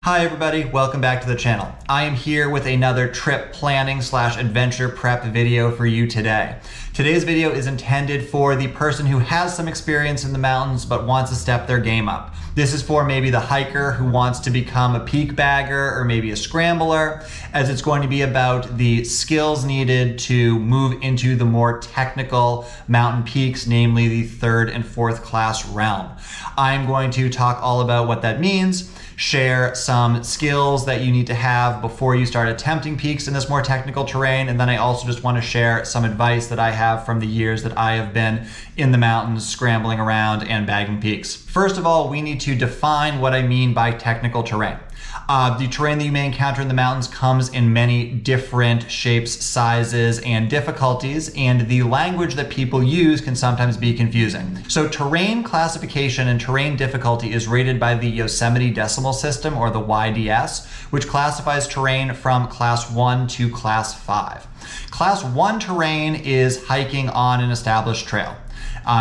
Hi everybody, welcome back to the channel. I am here with another trip planning / adventure prep video for you today. Today's video is intended for the person who has some experience in the mountains but wants to step their game up. This is for maybe the hiker who wants to become a peakbagger or maybe a scrambler, as it's going to be about the skills needed to move into the more technical mountain peaks, namely the 3rd and 4th class realm. I'm going to talk all about what that means, share some skills that you need to have before you start attempting peaks in this more technical terrain, and then I also just want to share some advice that I have from the years that I have been in the mountains, scrambling around and bagging peaks. First of all, we need to define what I mean by technical terrain. The terrain that you may encounter in the mountains comes in many different shapes, sizes, and difficulties, and the language that people use can sometimes be confusing. So terrain classification and terrain difficulty is rated by the Yosemite Decimal System, or the YDS, which classifies terrain from Class 1 to Class 5. Class 1 terrain is hiking on an established trail.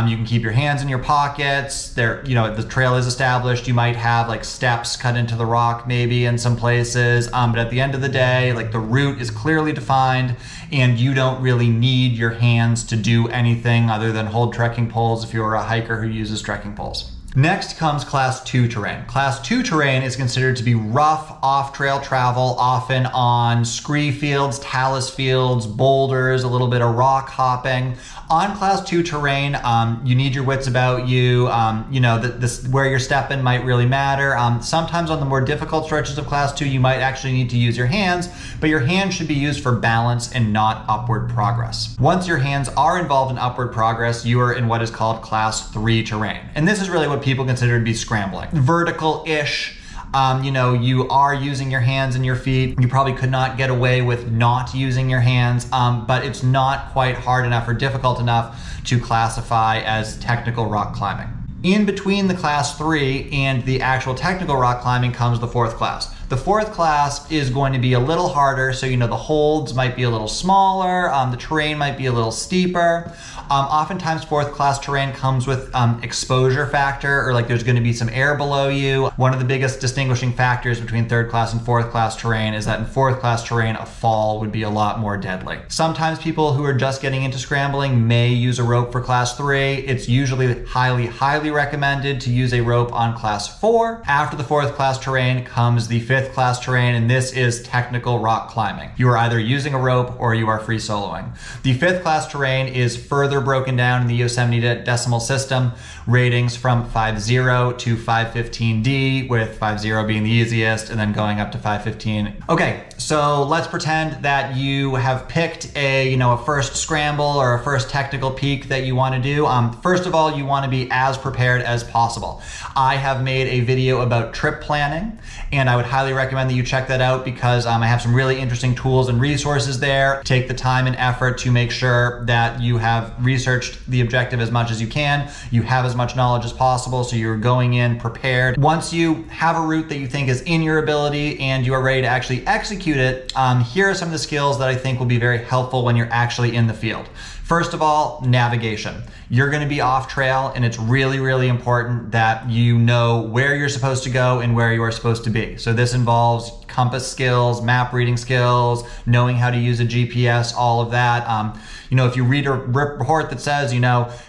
You can keep your hands in your pockets. The trail is established. You might have like steps cut into the rock maybe in some places, but at the end of the day, like the route is clearly defined and you don't really need your hands to do anything other than hold trekking poles if you're a hiker who uses trekking poles. Next comes Class 2 terrain. Class 2 terrain is considered to be rough, off-trail travel, often on scree fields, talus fields, boulders, a little bit of rock hopping. On Class 2 terrain, you need your wits about you. Where you're stepping might really matter. Sometimes on the more difficult stretches of Class 2, you might actually need to use your hands, but your hands should be used for balance and not upward progress. Once your hands are involved in upward progress, you are in what is called Class 3 terrain. And this is really what people consider to be scrambling. Vertical-ish. You are using your hands and your feet. You probably could not get away with not using your hands, but it's not quite hard enough or difficult enough to classify as technical rock climbing. In between the Class 3 and the actual technical rock climbing comes the 4th class. The 4th class is going to be a little harder, so the holds might be a little smaller, the terrain might be a little steeper. Oftentimes 4th class terrain comes with exposure factor, or like there's going to be some air below you. One of the biggest distinguishing factors between 3rd class and 4th class terrain is that in 4th class terrain, a fall would be a lot more deadly. Sometimes people who are just getting into scrambling may use a rope for Class 3. It's usually highly recommended to use a rope on Class 4. After the 4th class terrain comes the 5th class terrain, and this is technical rock climbing. You are either using a rope or you are free soloing. The 5th class terrain is further broken down in the Yosemite Decimal System, ratings from 5.0 to 5.15D, with 5.0 being the easiest and then going up to 5.15. Okay, so let's pretend that you have picked a first scramble or a first technical peak that you want to do. First of all, you want to be as prepared as possible. I have made a video about trip planning, and I would highly recommend that you check that out because I have some really interesting tools and resources there. Take the time and effort to make sure that you have researched the objective as much as you can. You have as much knowledge as possible, so you're going in prepared. Once you have a route that you think is in your ability and you are ready to actually execute it, here are some of the skills that I think will be very helpful when you're actually in the field. First of all, navigation. You're going to be off trail, and it's really important that you know where you're supposed to go and where you are supposed to be. So this involves compass skills, map reading skills, knowing how to use a GPS, all of that. If you read a report that says,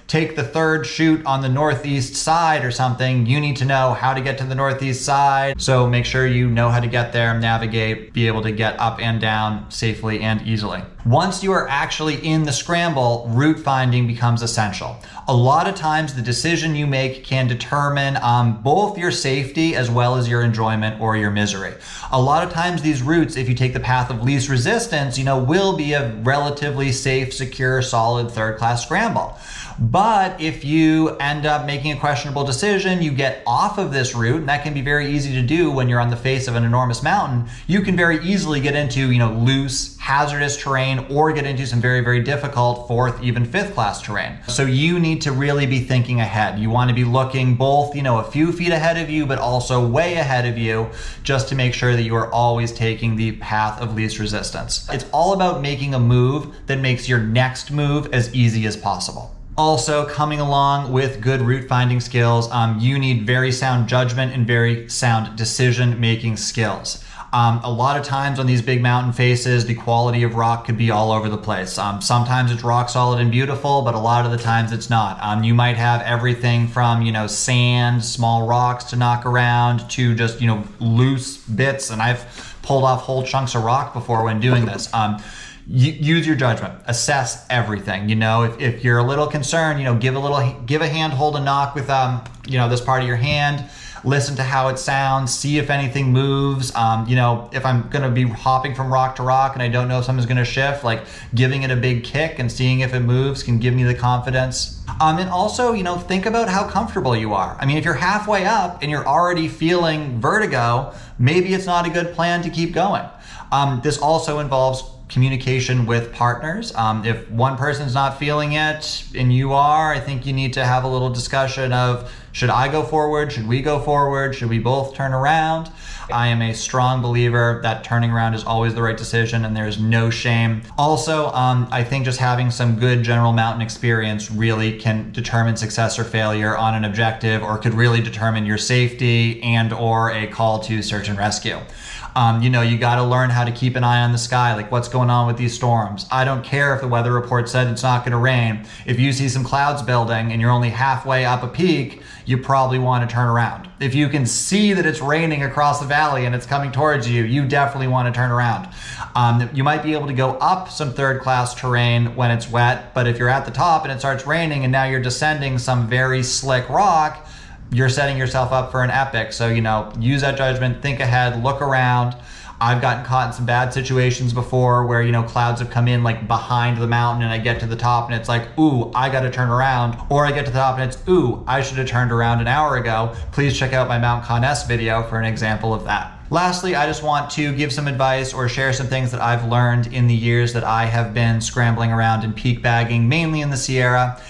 take the 3rd chute on the northeast side or something, you need to know how to get to the northeast side. So make sure you know how to get there, navigate, be able to get up and down safely and easily. Once you are actually in the scramble, route finding becomes essential. A lot of times the decision you make can determine both your safety as well as your enjoyment or your misery. A lot of times these routes, if you take the path of least resistance, will be a relatively safe, secure, solid 3rd class scramble. But if you end up making a questionable decision, you get off of this route, and that can be very easy to do when you're on the face of an enormous mountain. You can very easily get into, loose, hazardous terrain, or get into some very difficult 4th, even 5th class terrain. So you need to really be thinking ahead. You want to be looking both, a few feet ahead of you, but also way ahead of you, just to make sure that you are always taking the path of least resistance. It's all about making a move that makes your next move as easy as possible. Also, coming along with good route finding skills, you need very sound judgment and very sound decision-making skills. A lot of times on these big mountain faces, the quality of rock could be all over the place. Sometimes it's rock solid and beautiful, but a lot of the times it's not. You might have everything from, sand, small rocks to knock around to just, loose bits. And I've pulled off whole chunks of rock before when doing this. Use your judgment, assess everything. If you're a little concerned, give a handhold a knock with, this part of your hand. Listen to how it sounds, see if anything moves. If I'm gonna be hopping from rock to rock and I don't know if something's gonna shift, like giving it a big kick and seeing if it moves can give me the confidence. And also, think about how comfortable you are. I mean, if you're halfway up and you're already feeling vertigo, maybe it's not a good plan to keep going. This also involves communication with partners. If one person's not feeling it and you are, I think you need to have a little discussion of, should I go forward? Should we go forward? Should we both turn around? I am a strong believer that turning around is always the right decision and there's no shame. Also, I think just having some good general mountain experience really can determine success or failure on an objective, or could really determine your safety and or a call to search and rescue. You got to learn how to keep an eye on the sky, like what's going on with these storms. I don't care if the weather report said it's not going to rain. If you see some clouds building and you're only halfway up a peak, you probably want to turn around. If you can see that it's raining across the valley and it's coming towards you, you definitely want to turn around. You might be able to go up some third-class terrain when it's wet, but if you're at the top and it starts raining and now you're descending some very slick rock, you're setting yourself up for an epic. So, use that judgment, think ahead, look around. I've gotten caught in some bad situations before where, clouds have come in like behind the mountain and I get to the top and it's like, ooh, I got to turn around. Or I get to the top and it's, ooh, I should have turned around an hour ago. Please check out my Mount Con S video for an example of that. Lastly, I just want to give some advice or share some things that I've learned in the years that I have been scrambling around and peak bagging, mainly in the Sierra.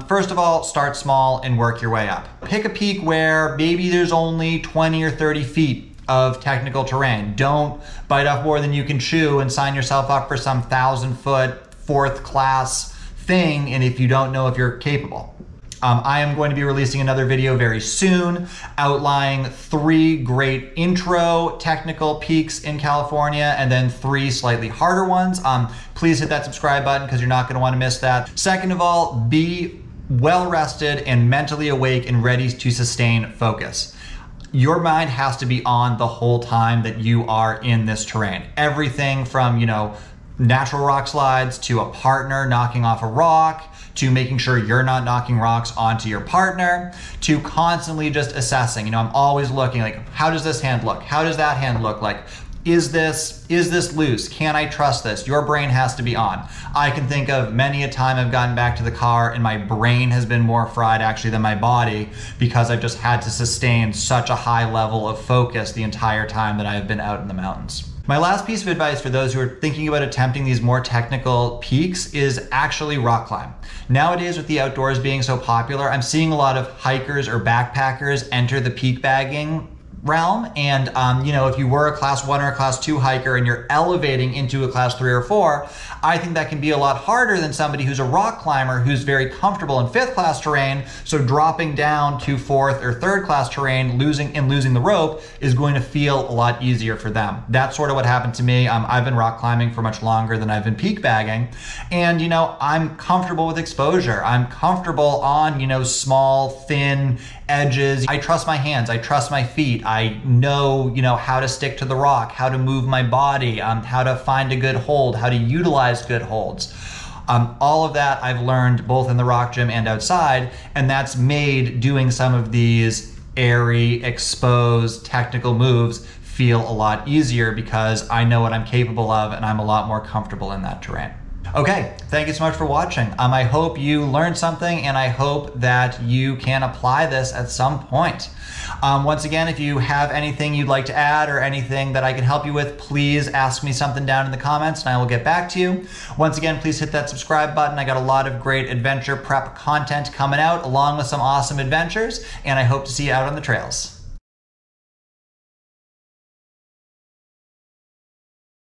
First of all, start small and work your way up. Pick a peak where maybe there's only 20 or 30 feet of technical terrain. Don't bite off more than you can chew and sign yourself up for some 1,000-foot, fourth-class thing, and if you don't know if you're capable. I am going to be releasing another video very soon outlining 3 great intro technical peaks in California and then 3 slightly harder ones. Please hit that subscribe button because you're not going to want to miss that. Second of all, be well rested and mentally awake and ready to sustain focus. Your mind has to be on the whole time that you are in this terrain. Everything from, natural rock slides to a partner knocking off a rock, to making sure you're not knocking rocks onto your partner, to constantly just assessing. I'm always looking like, how does this hand look? How does that hand look? Like, is this loose? Can I trust this? Your brain has to be on. I can think of many a time I've gotten back to the car and my brain has been more fried actually than my body because I've just had to sustain such a high level of focus the entire time that I have been out in the mountains. My last piece of advice for those who are thinking about attempting these more technical peaks is actually rock climb. Nowadays, with the outdoors being so popular, I'm seeing a lot of hikers or backpackers enter the peak bagging realm. And if you were a class 1 or a class 2 hiker and you're elevating into a class 3 or 4, I think that can be a lot harder than somebody who's a rock climber who's very comfortable in 5th class terrain. So dropping down to 4th or 3rd class terrain, losing the rope is going to feel a lot easier for them. That's sort of what happened to me. I've been rock climbing for much longer than I've been peak bagging. And I'm comfortable with exposure. I'm comfortable on, small, thin edges. I trust my hands, I trust my feet. I know, how to stick to the rock, how to move my body, how to find a good hold, how to utilize good holds. All of that I've learned both in the rock gym and outside, and that's made doing some of these airy, exposed, technical moves feel a lot easier because I know what I'm capable of and I'm a lot more comfortable in that terrain. Okay, thank you so much for watching. I hope you learned something and I hope that you can apply this at some point. Once again, if you have anything you'd like to add or anything that I can help you with, please ask me something down in the comments and I will get back to you. Once again, please hit that subscribe button. I got a lot of great adventure prep content coming out along with some awesome adventures, and I hope to see you out on the trails.